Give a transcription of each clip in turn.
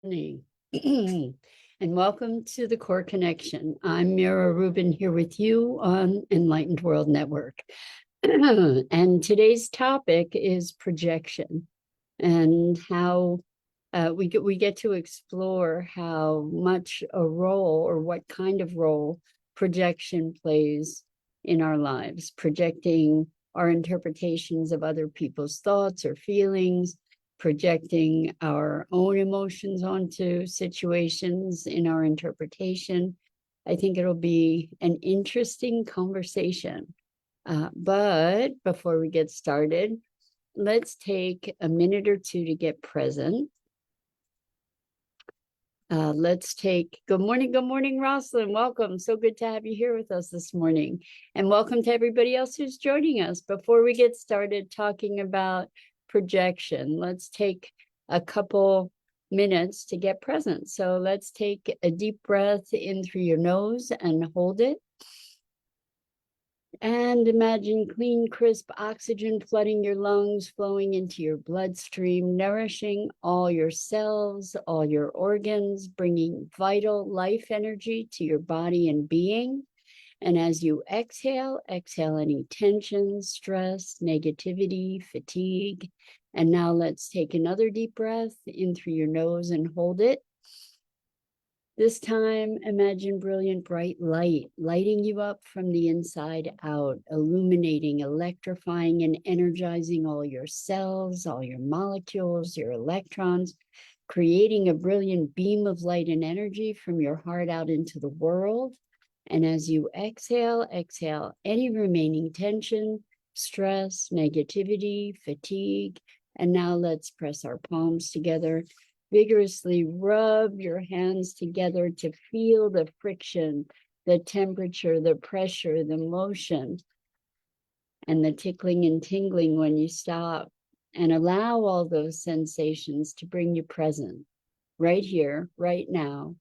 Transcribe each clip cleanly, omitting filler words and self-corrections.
Morning. And welcome to the Core Connection. I'm Mira Rubin here with you on Enlightened World Network. And today's topic is projection and how we get to explore how much a role or what kind of role projection plays in our lives, projecting our interpretations of other people's thoughts or feelings, projecting our own emotions onto situations in our interpretation. I think it'll be an interesting conversation. But before we get started, let's take a minute or two to get present. Good morning, Rosalind. Welcome. So good to have you here with us this morning. And welcome to everybody else who's joining us. Before we get started talking about projection, let's take a couple minutes to get present. So let's take a deep breath in through your nose and hold it. And imagine clean, crisp oxygen flooding your lungs, flowing into your bloodstream, nourishing all your cells, all your organs, bringing vital life energy to your body and being. And as you exhale, exhale any tension, stress, negativity, fatigue. And now let's take another deep breath in through your nose and hold it. This time, imagine brilliant, bright light, lighting you up from the inside out, illuminating, electrifying, and energizing all your cells, all your molecules, your electrons, creating a brilliant beam of light and energy from your heart out into the world. And as you exhale, exhale any remaining tension, stress, negativity, fatigue. And now let's press our palms together. Vigorously rub your hands together to feel the friction, the temperature, the pressure, the motion, and the tickling and tingling when you stop. And allow all those sensations to bring you present, right here, right now,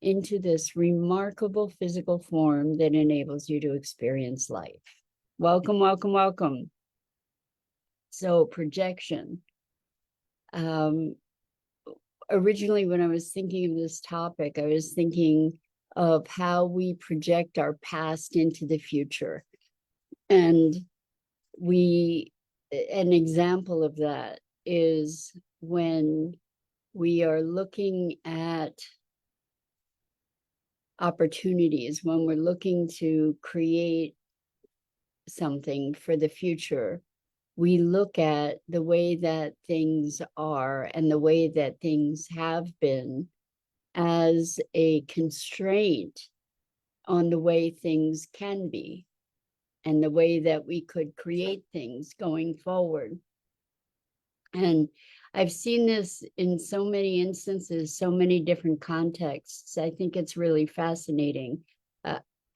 into this remarkable physical form that enables you to experience life. Welcome, welcome, welcome. So, projection. Originally, when I was thinking of this topic, I was thinking of how we project our past into the future. And an example of that is when we are looking at opportunities, when we're looking to create something for the future, we look at the way that things are and the way that things have been as a constraint on the way things can be and the way that we could create things going forward. And I've seen this in so many instances, so many different contexts. I think it's really fascinating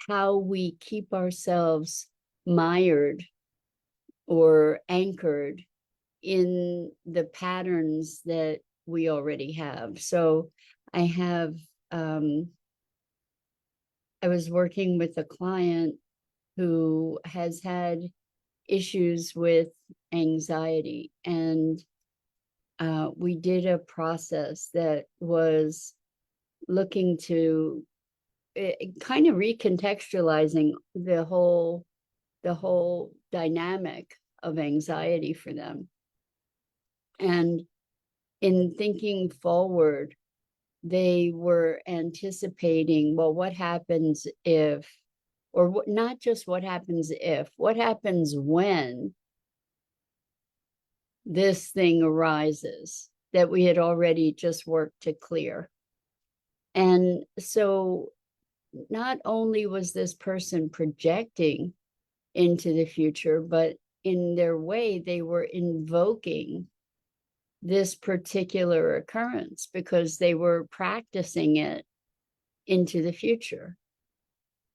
how we keep ourselves mired or anchored in the patterns that we already have. So I was working with a client who has had issues with anxiety, and we did a process that was looking to kind of recontextualizing the whole dynamic of anxiety for them. And in thinking forward, they were anticipating, well, what happens if, or not just what happens if, what happens when this thing arises that we had already just worked to clear. And so not only was this person projecting into the future, but in their way, they were invoking this particular occurrence because they were practicing it into the future.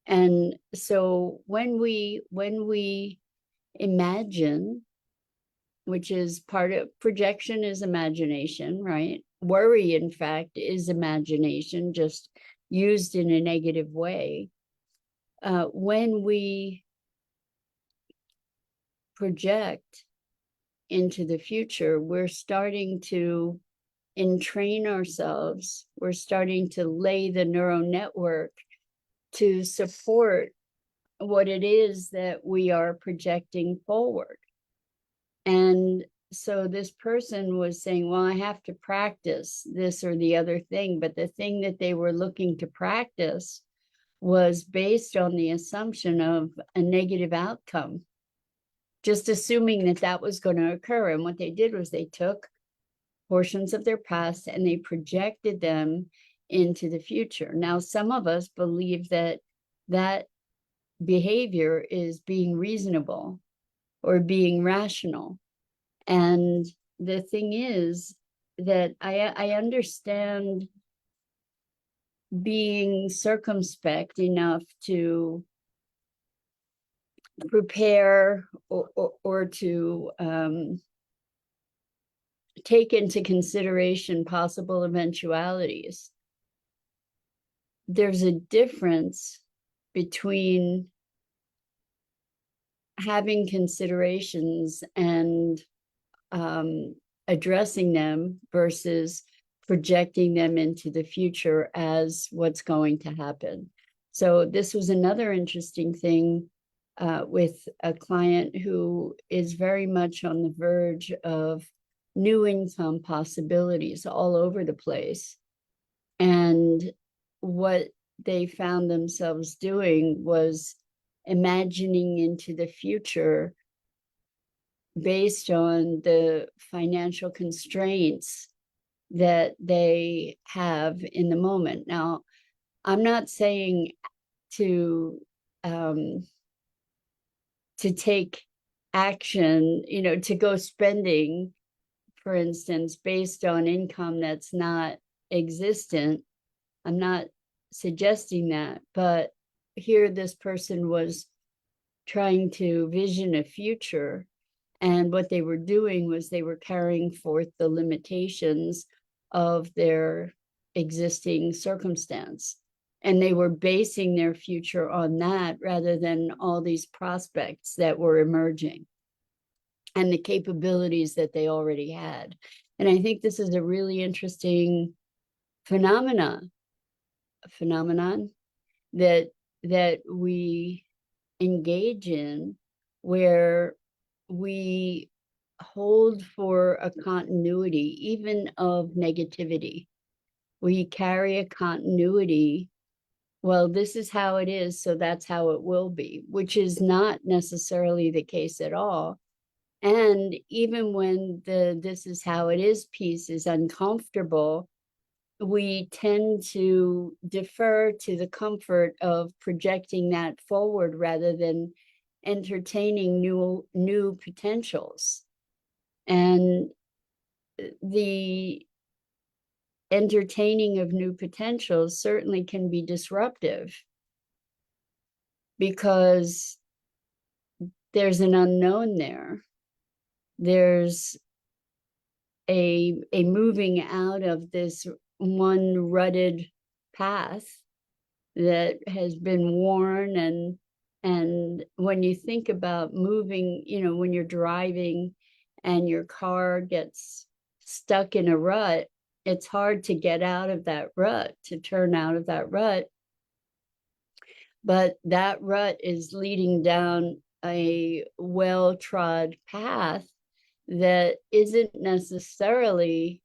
And so when we imagine, which is part of projection is imagination, right? Worry, in fact, is imagination, just used in a negative way. When we project into the future, we're starting to entrain ourselves. We're starting to lay the neural network to support what it is that we are projecting forward. And so this person was saying, well, I have to practice this or the other thing. But the thing that they were looking to practice was based on the assumption of a negative outcome, just assuming that that was going to occur. And what they did was they took portions of their past and they projected them into the future. Now, some of us believe that that behavior is being reasonable or being rational. And the thing is that I understand being circumspect enough to prepare or to take into consideration possible eventualities. There's a difference between having considerations and addressing them versus projecting them into the future as what's going to happen. So this was another interesting thing with a client who is very much on the verge of new income possibilities all over the place. And what they found themselves doing was imagining into the future based on the financial constraints that they have in the moment. Now, I'm not saying to take action, to go spending, for instance, based on income that's not existent. I'm not suggesting that, but here this person was trying to vision a future. And what they were doing was they were carrying forth the limitations of their existing circumstance. And they were basing their future on that rather than all these prospects that were emerging and the capabilities that they already had. And I think this is a really interesting phenomenon that we engage in, where we hold for a continuity, even of negativity. We carry a continuity. Well, this is how it is, so that's how it will be, which is not necessarily the case at all. And even when the this is how it is piece is uncomfortable, we tend to defer to the comfort of projecting that forward rather than entertaining new potentials. And the entertaining of new potentials certainly can be disruptive because there's an unknown there. There's a moving out of this one rutted path that has been worn. And when you think about moving, when you're driving and your car gets stuck in a rut, it's hard to get out of that rut, to turn out of that rut. But that rut is leading down a well-trod path that isn't necessarily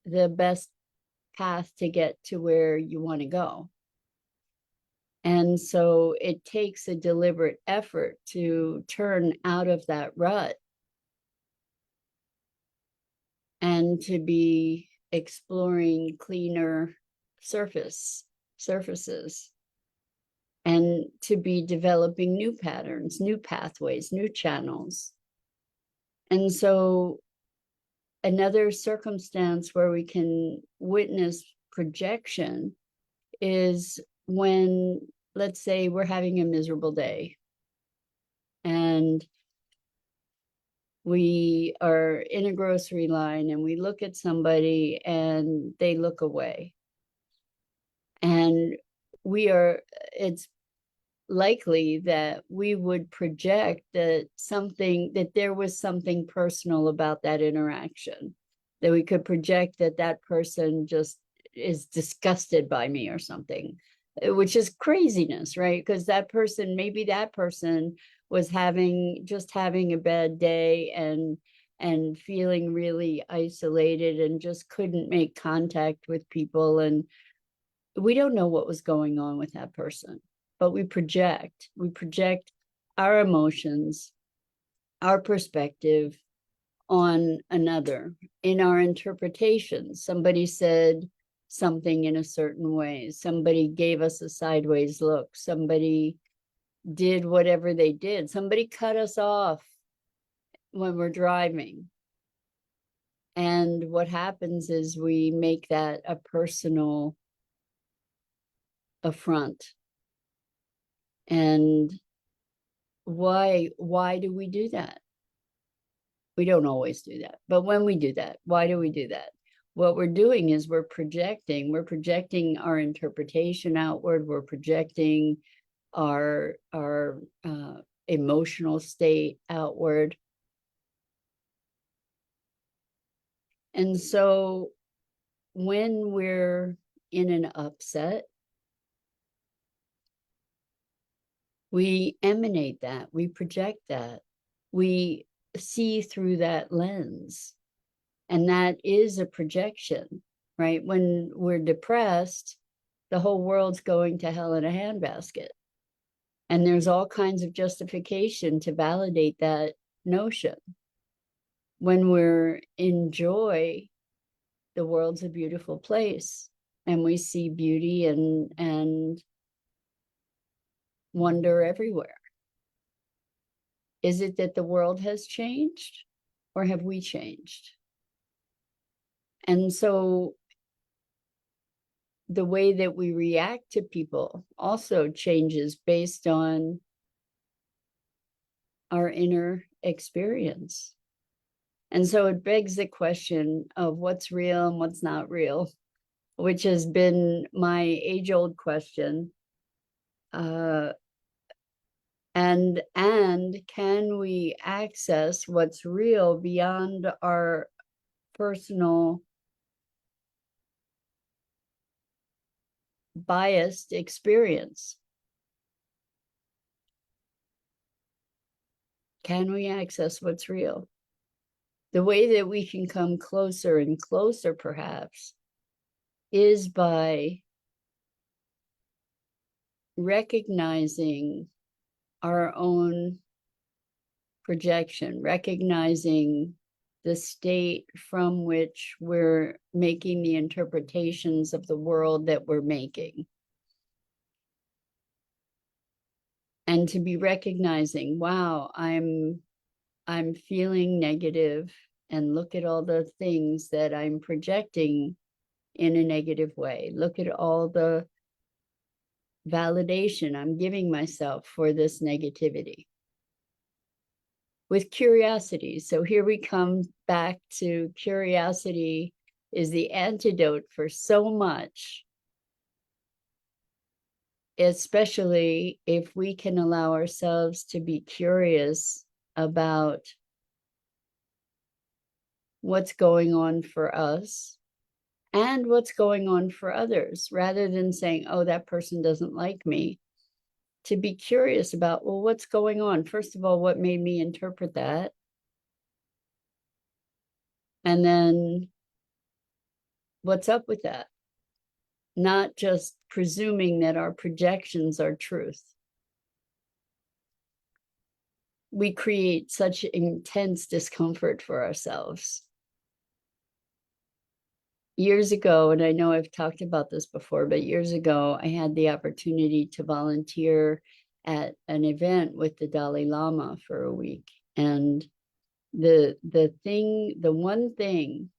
the best path to get to where you want to go. And so it takes a deliberate effort to turn out of that rut and to be exploring cleaner surfaces and to be developing new patterns, new pathways, new channels. And so another circumstance where we can witness projection is when, let's say, we're having a miserable day and we are in a grocery line and we look at somebody and they look away. And it's likely that we would project that there was something personal about that interaction. that we could project that that person just is disgusted by me or something, which is craziness, right? Because that person, maybe that person was just having a bad day and feeling really isolated and just couldn't make contact with people. And we don't know what was going on with that person, but we project our emotions, our perspective on another in our interpretation. Somebody said something in a certain way, somebody gave us a sideways look, somebody did whatever they did, somebody cut us off when we're driving. And what happens is we make that a personal affront. And why do we do that? We don't always do that, but when we do that, why do we do that? What we're doing is we're projecting our interpretation outward. We're projecting our emotional state outward. And so when we're in an upset, we emanate that, we project that, we see through that lens. And that is a projection, right? When we're depressed, the whole world's going to hell in a handbasket. And there's all kinds of justification to validate that notion. When we're in joy, the world's a beautiful place, and we see beauty and wonder everywhere. Is it that the world has changed, or have we changed? And so the way that we react to people also changes based on our inner experience. And so it begs the question of what's real and what's not real, which has been my age-old question. And can we access what's real beyond our personal biased experience? Can we access what's real? The way that we can come closer and closer, perhaps, is by recognizing our own projection, recognizing the state from which we're making the interpretations of the world that we're making. And to be recognizing, wow, I'm feeling negative, and look at all the things that I'm projecting in a negative way. Look at all the validation I'm giving myself for this negativity. With curiosity. So here we come back to curiosity is the antidote for so much, especially if we can allow ourselves to be curious about what's going on for us and what's going on for others, rather than saying, oh, that person doesn't like me. To be curious about, well, what's going on? First of all, what made me interpret that? And then what's up with that? Not just presuming that our projections are truth. We create such intense discomfort for ourselves. Years ago, and I know I've talked about this before, but years ago, I had the opportunity to volunteer at an event with the Dalai Lama for a week. And the one thing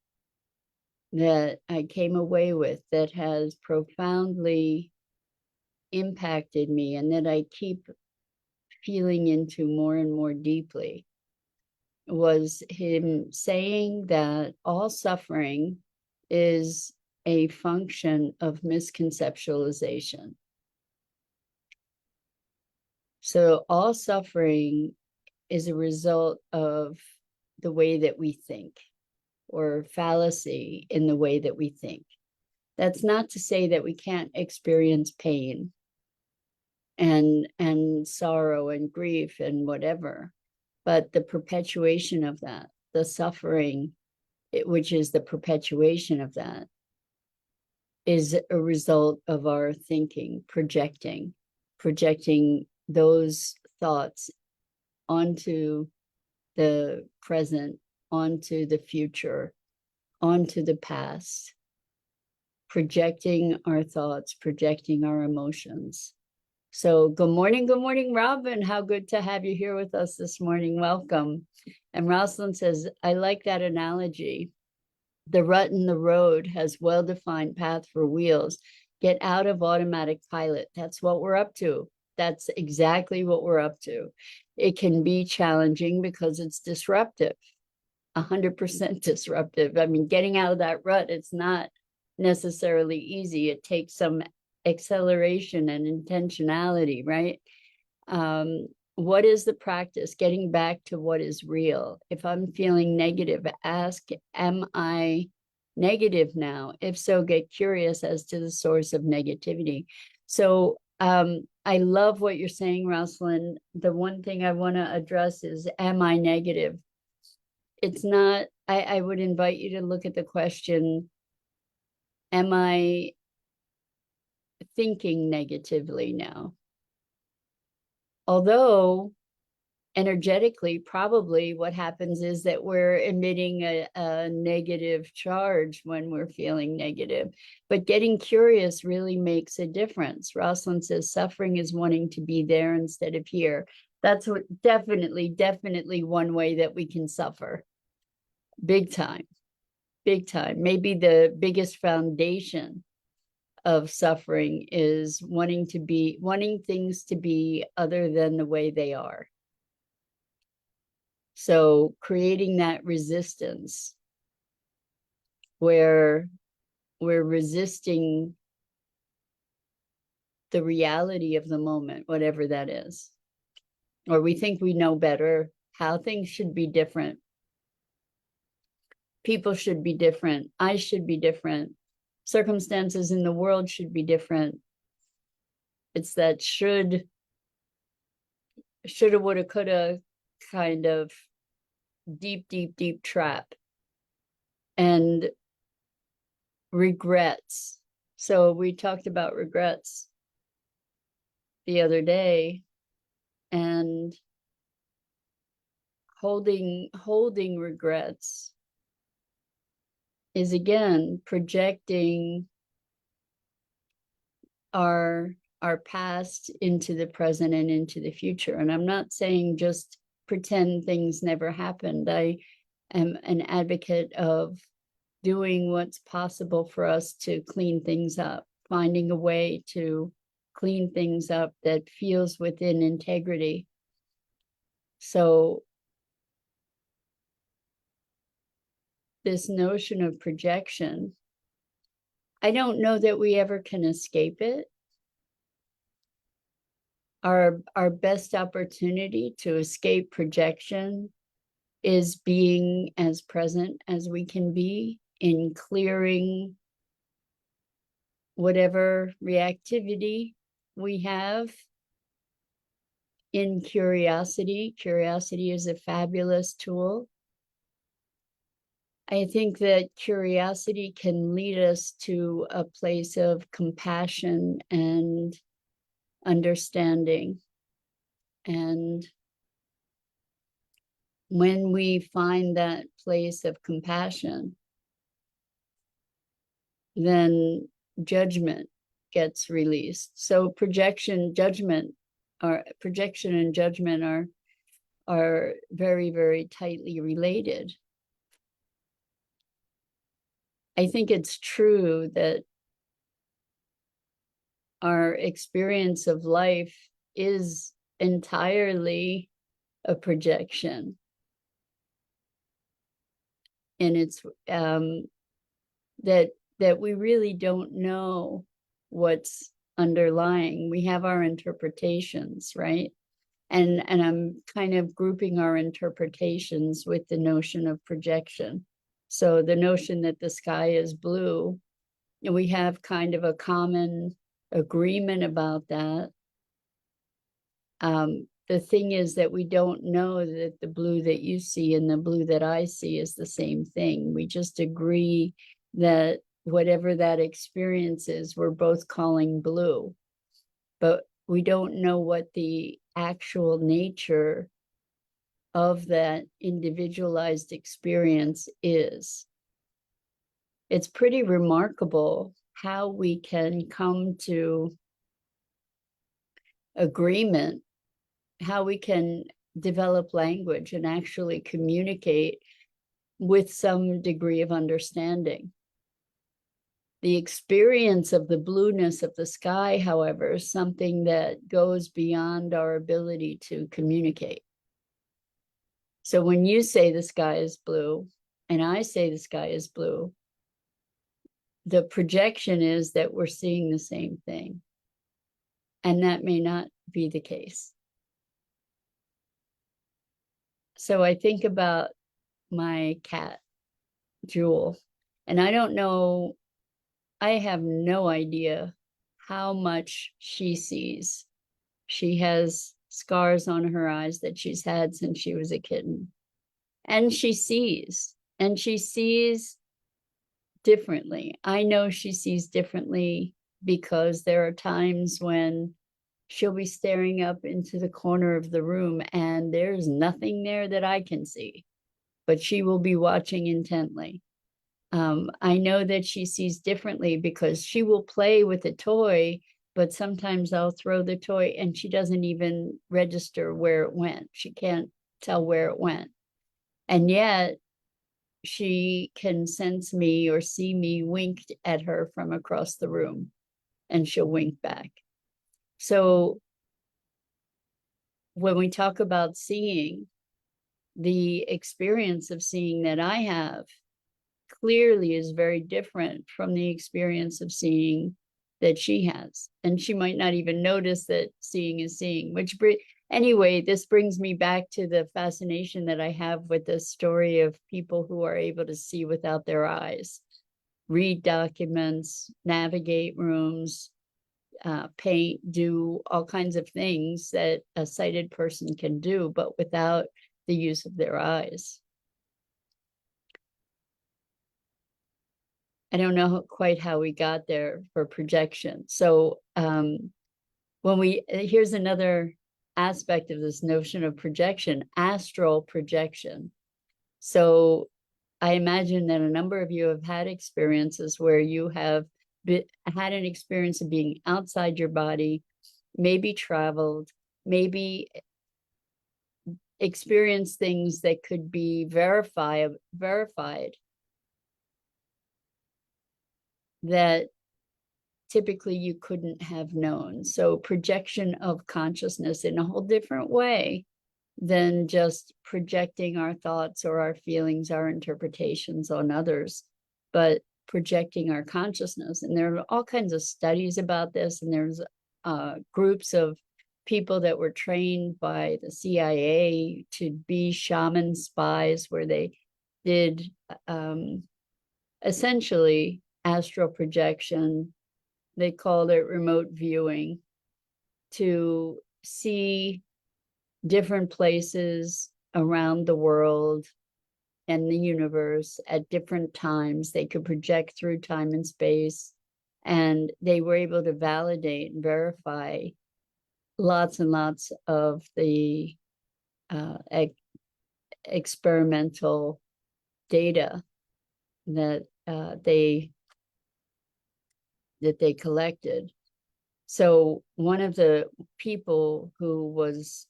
that I came away with that has profoundly impacted me and that I keep feeling into more and more deeply was him saying that all suffering is a function of misconceptualization. So all suffering is a result of the way that we think, or fallacy in the way that we think. That's not to say that we can't experience pain and sorrow and grief and whatever, but the perpetuation of that, the suffering, which is the perpetuation of that, is a result of our thinking, projecting those thoughts onto the present, onto the future, onto the past, projecting our thoughts, projecting our emotions. So good morning, Robin. How good to have you here with us this morning. Welcome. And Rosalind says, I like that analogy. The rut in the road has well-defined path for wheels. Get out of automatic pilot. That's what we're up to. That's exactly what we're up to. It can be challenging because it's disruptive, 100% disruptive. I mean, getting out of that rut, it's not necessarily easy. It takes some acceleration and intentionality, right? What is the practice? Getting back to what is real. If I'm feeling negative, ask, am I negative now? If so, get curious as to the source of negativity. So I love what you're saying, Rosalind. The one thing I want to address is, am I negative? It's not, I would invite you to look at the question, am I thinking negatively now? Although energetically, probably what happens is that we're emitting a negative charge when we're feeling negative. But getting curious really makes a difference. Rosalind says suffering is wanting to be there instead of here. That's what definitely one way that we can suffer. Big time, big time. Maybe the biggest foundation of suffering is wanting things to be other than the way they are. So creating that resistance where we're resisting the reality of the moment, whatever that is, or we think we know better how things should be different. People should be different. I should be different. Circumstances in the world should be different. It's that shoulda, woulda, coulda kind of deep trap. And regrets. So we talked about regrets the other day, and holding regrets is again projecting our past into the present and into the future. And I'm not saying just pretend things never happened. I am an advocate of doing what's possible for us to clean things up, finding a way to clean things up that feels within integrity. So this notion of projection, I don't know that we ever can escape it. Our best opportunity to escape projection is being as present as we can be in clearing whatever reactivity we have in curiosity. Curiosity is a fabulous tool. I think that curiosity can lead us to a place of compassion and understanding. And when we find that place of compassion, then judgment gets released. So projection and judgment are very tightly related. I think it's true that our experience of life is entirely a projection. And it's that we really don't know what's underlying. We have our interpretations, right? And I'm kind of grouping our interpretations with the notion of projection. So the notion that the sky is blue, and we have kind of a common agreement about that. The thing is that we don't know that the blue that you see and the blue that I see is the same thing. We just agree that whatever that experience is, we're both calling blue, but we don't know what the actual nature of that individualized experience is. It's pretty remarkable how we can come to agreement, how we can develop language and actually communicate with some degree of understanding. The experience of the blueness of the sky, however, is something that goes beyond our ability to communicate. So when you say the sky is blue, and I say the sky is blue, the projection is that we're seeing the same thing. And that may not be the case. So I think about my cat, Jewel, and I don't know, I have no idea how much she sees. She has scars on her eyes that she's had since she was a kitten. And she sees differently. I know she sees differently because there are times when she'll be staring up into the corner of the room and there's nothing there that I can see, but she will be watching intently. I know that she sees differently because she will play with a toy, but sometimes I'll throw the toy and she doesn't even register where it went. She can't tell where it went. And yet she can sense me or see me winked at her from across the room, and she'll wink back. So when we talk about seeing, the experience of seeing that I have clearly is very different from the experience of seeing that she has. And she might not even notice that seeing is seeing, which anyway, this brings me back to the fascination that I have with the story of people who are able to see without their eyes, read documents, navigate rooms, paint, do all kinds of things that a sighted person can do, but without the use of their eyes. I don't know quite how we got there for projection. So here's another aspect of this notion of projection, astral projection. So I imagine that a number of you have had experiences where you have had an experience of being outside your body, maybe traveled, maybe experienced things that could be verified that typically you couldn't have known. So projection of consciousness in a whole different way than just projecting our thoughts or our feelings, our interpretations on others, but projecting our consciousness. And there are all kinds of studies about this, and there's groups of people that were trained by the CIA to be shaman spies, where they did essentially astral projection. They called it remote viewing, to see different places around the world and the universe at different times. They could project through time and space, and they were able to validate and verify lots and lots of the experimental data that they collected. So one of the people who was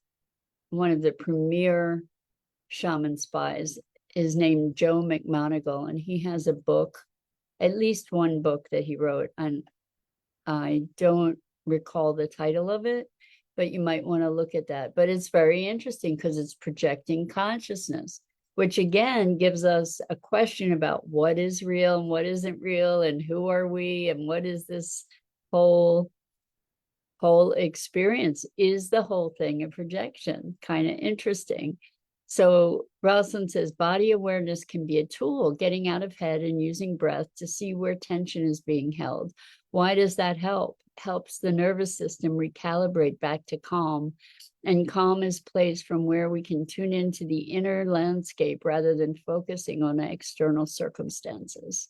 one of the premier shaman spies is named Joe McMoneagle, and he has a book, at least one book that he wrote, and I don't recall the title of it, but you might want to look at that. But it's very interesting because it's projecting consciousness, which again gives us a question about what is real and what isn't real, and who are we, and what is this whole experience? Is the whole thing a projection? Kind of interesting. So Rosalind says, body awareness can be a tool, getting out of head and using breath to see where tension is being held. Why does that help? Helps the nervous system recalibrate back to calm. And calm is placed from where we can tune into the inner landscape rather than focusing on external circumstances.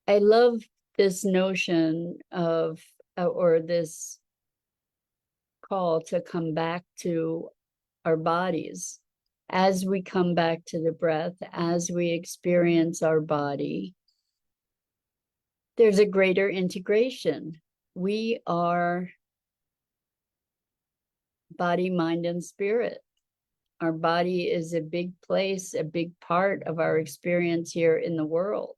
I love this notion of, or this call to come back to our bodies. As we come back to the breath, as we experience our body, there's a greater integration. We are body, mind, and spirit. Our body is a big place, a big part of our experience here in the world.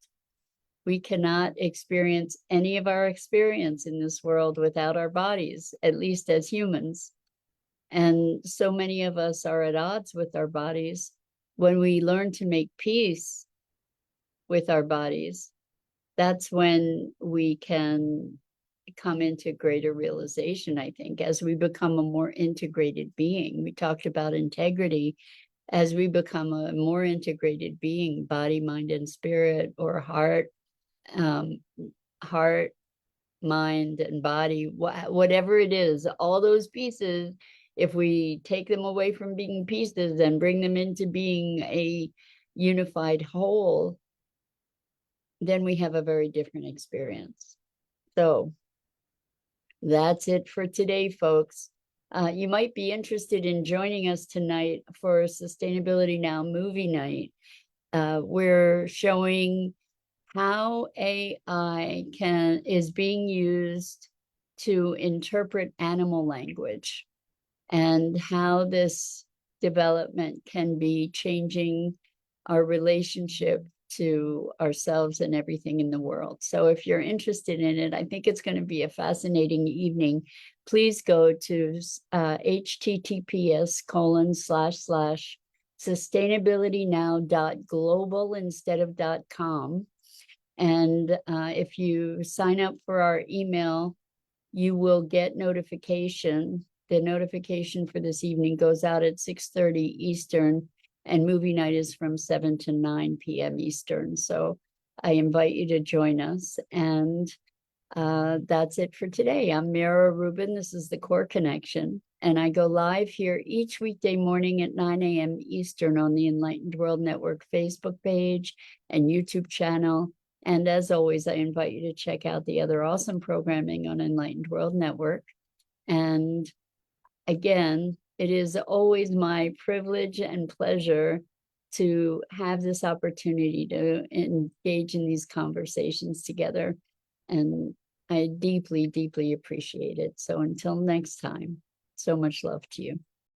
We cannot experience any of our experience in this world without our bodies, at least as humans. And so many of us are at odds with our bodies. When we learn to make peace with our bodies, that's when we can come into greater realization, I think, as we become a more integrated being. We talked about integrity. As we become a more integrated being, body, mind, and spirit, or heart, mind, and body, whatever it is, all those pieces, if we take them away from being pieces and bring them into being a unified whole, then we have a very different experience. So that's it for today, folks. You might be interested in joining us tonight for Sustainability Now movie night. We're showing how AI is being used to interpret animal language, and how this development can be changing our relationship to ourselves and everything in the world. So if you're interested in it, I think it's going to be a fascinating evening. Please go to https://sustainabilitynow.global instead of .com. And if you sign up for our email, you will get notification. The notification for this evening goes out at 6:30 Eastern, and movie night is from 7 to 9 p.m. Eastern. So I invite you to join us. And that's it for today. I'm Mira Rubin. This is the Core Connection. And I go live here each weekday morning at 9 a.m. Eastern on the Enlightened World Network Facebook page and YouTube channel. And as always, I invite you to check out the other awesome programming on Enlightened World Network. And again, it is always my privilege and pleasure to have this opportunity to engage in these conversations together. And I deeply, deeply appreciate it. So until next time, so much love to you.